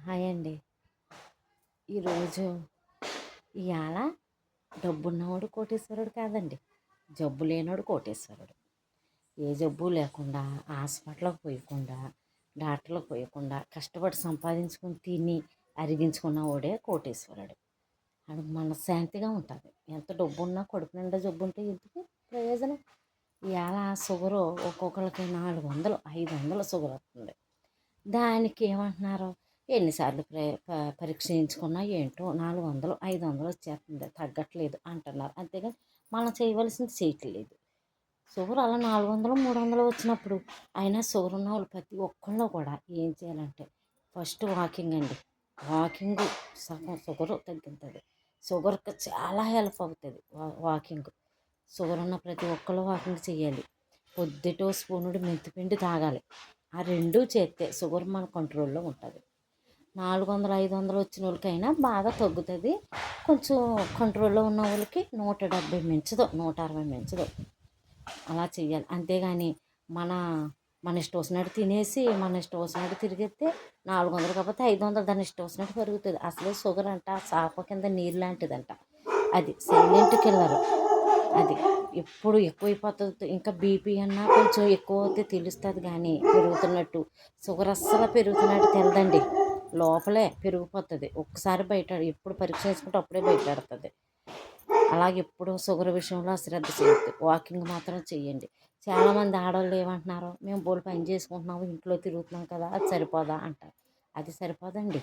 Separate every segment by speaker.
Speaker 1: Hi అండి. ఈరోజు ఇవాళ డబ్బున్నవాడు కోటీశ్వరుడు కాదండి, జబ్బు లేనోడు కోటీశ్వరుడు. ఏ జబ్బు లేకుండా హాస్పిటల్కి పోయకుండా డాక్టర్లకు పోయకుండా కష్టపడి సంపాదించుకొని తిని అరిగించుకున్నవాడే కోటీశ్వరుడు. అది మనశ్శాంతిగా ఉంటుంది. ఎంత డబ్బు ఉన్నా కడుపు నిండా జబ్బు ఉంటే ఎందుకు ప్రయోజనం? ఇవాళ షుగరు ఒక్కొక్కరికి 400 500 షుగర్ వస్తుంది. దానికి ఏమంటున్నారు, ఎన్నిసార్లు పరీక్ష చేయించుకున్నా ఏంటో 400 500 వచ్చేస్తుంది, తగ్గట్లేదు అంటున్నారు. అంతేగాని మనం చేయవలసింది చేయట్లేదు. షుగర్ అలా 400 300 వచ్చినప్పుడు అయినా షుగర్ ఉన్న వాళ్ళు ప్రతి ఒక్కళ్ళు కూడా ఏం చేయాలంటే ఫస్ట్ వాకింగ్ అండి. వాకింగ్ సగం షుగర్ తగ్గుతుంది. షుగర్కి చాలా హెల్ప్ అవుతుంది వాకింగ్. షుగర్ ఉన్న ప్రతి ఒక్కళ్ళు వాకింగ్ చేయాలి. పొద్దుటో స్పూనుడు మెంతిపిండి తాగాలి. ఆ రెండూ చేస్తే షుగర్ మన కంట్రోల్లో ఉంటుంది. 400 500 వచ్చిన వాళ్ళకైనా బాగా తగ్గుతుంది. కొంచెం కంట్రోల్లో ఉన్న వాళ్ళకి 170 మించదు, 160 మించదు. అలా చెయ్యాలి. అంతేగాని మన మన ఇష్టం వచ్చినట్టు తినేసి మన ఇష్టం వచ్చినట్టు తిరిగితే 400 కాకపోతే 500 దాని ఇష్టం వచ్చినట్టు పెరుగుతుంది. అసలే షుగర్ అంట చాప కింద నీరు లాంటిదంట. అది సైలెంట్ కిల్లర్. అది ఎప్పుడు ఎక్కువైపోతుంది. ఇంకా బీపీ అన్నా కొంచెం ఎక్కువ అవుతే తెలుస్తుంది, కానీ పెరుగుతున్నట్టు షుగర్ అస్సలు పెరుగుతున్నట్టు తెలదండి. లోపలే పెరిగిపోతుంది. ఒక్కసారి బయట ఎప్పుడు పరీక్ష చేసుకుంటే అప్పుడే బయటపడుతుంది. అలాగే ఎప్పుడు షుగర్ విషయంలో అశ్రద్ధ చేయొద్దు. వాకింగ్ మాత్రం చెయ్యండి. చాలామంది ఆడవాళ్ళు ఏమంటున్నారు, మేము బోల్ పని చేసుకుంటున్నాము ఇంట్లో తిరుగుతున్నాం కదా అది సరిపోదా అంటారు. అది సరిపోదండి.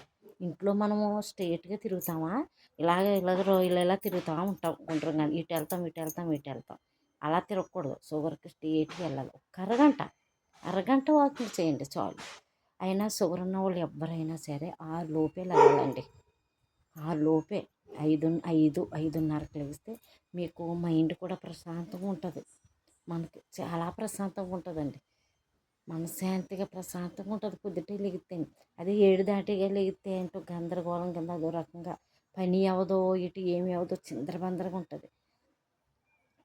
Speaker 1: ఇంట్లో మనము స్ట్రైట్గా తిరుగుతామా, ఇలాగ ఇలా తిరుగుతూ ఉంటాం గుండ్రంగా, ఇటు వెళ్తాం ఇటు వెళ్తాం ఇటు వెళ్తాం. అలా తిరగకూడదు. షుగర్కి స్ట్రైట్గా వెళ్ళాలి. ఒక్క అరగంట వాకింగ్ చేయండి చాలు. అయినా షుగర్ ఉన్న వాళ్ళు ఎవరైనా సరే 6 లోపే లేవాలండి. 6 లోపే 5:30కి లేస్తే మీకు మైండ్ కూడా ప్రశాంతంగా ఉంటుంది. మనకి చాలా ప్రశాంతంగా ఉంటుందండి. మనశ్శాంతిగా ప్రశాంతంగా ఉంటుంది పొద్దుటే లెగితే. అది 7 దాటిగా లెగితే ఏంటో గందరగోళం కింద అదో రకంగా పని అవ్వదో ఇటు ఏమి అవ్వదో చిందరబందరగా ఉంటుంది.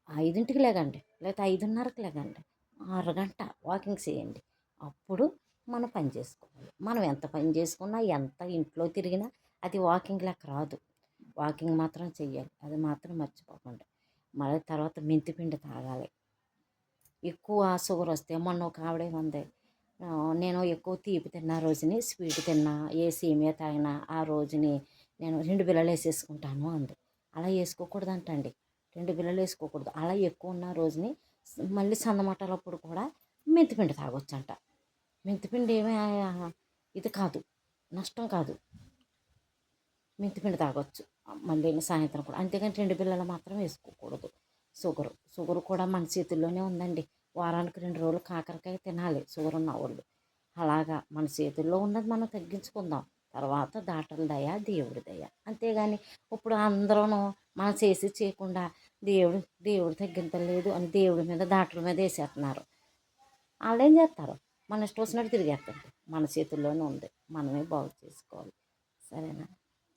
Speaker 1: 5ంటికి లేకండి, లేకపోతే 5:30కి లేకండి. అరగంట వాకింగ్ చేయండి. అప్పుడు మనం పని చేసుకోవాలి. మనం ఎంత పని చేసుకున్నా ఎంత ఇంట్లో తిరిగినా అది వాకింగ్ లెక్క రాదు. వాకింగ్ మాత్రం చెయ్యాలి. అది మాత్రం మర్చిపోకండి. మళ్ళీ తర్వాత మెంతిపిండి తాగాలి. ఎక్కువ షుగర్ వస్తే మొన్న ఒక ఆవిడ ఉంది, నేను ఎక్కువ తీపి తిన్న రోజుని స్వీట్ తిన్నా ఏ సేమియా తాగినా ఆ రోజుని నేను 2 బిళ్ళలు వేసేసుకుంటాను అంది. అలా వేసుకోకూడదంటండి. 2 బిళ్ళలు వేసుకోకూడదు. అలా ఎక్కువ ఉన్న రోజుని మళ్ళీ సన్నమట్టలప్పుడు కూడా మెంతిపిండి తాగొచ్చంట. మెంతిపిండి ఏమీ ఇది కాదు, నష్టం కాదు. మెంతిపిండి తాగొచ్చు మళ్ళీ సాయంత్రం కూడా. అంతేగాని 2 బిళ్ళలు మాత్రం వేసుకోకూడదు. షుగర్ కూడా మన చేతుల్లోనే ఉందండి. వారానికి 2 రోజులు కాకరకాయ తినాలి షుగర్ ఉన్న వాళ్ళు. అలాగా మన చేతుల్లో ఉన్నది మనం తగ్గించుకుందాం. తర్వాత డాక్టర్ల దయ దేవుడి దయ. అంతేగాని ఇప్పుడు అందరూ మనం చేసి చేయకుండా దేవుడు తగ్గించలేదు అని దేవుడి మీద డాక్టర్ల మీద వేసేస్తున్నారు. వాళ్ళు ఏం చేస్తారు, మన ఇష్టం వచ్చినట్టు తిరిగేస్తారు. మన చేతుల్లోనే ఉంది, మనమే బాగు చేసుకోవాలి. సరేనా?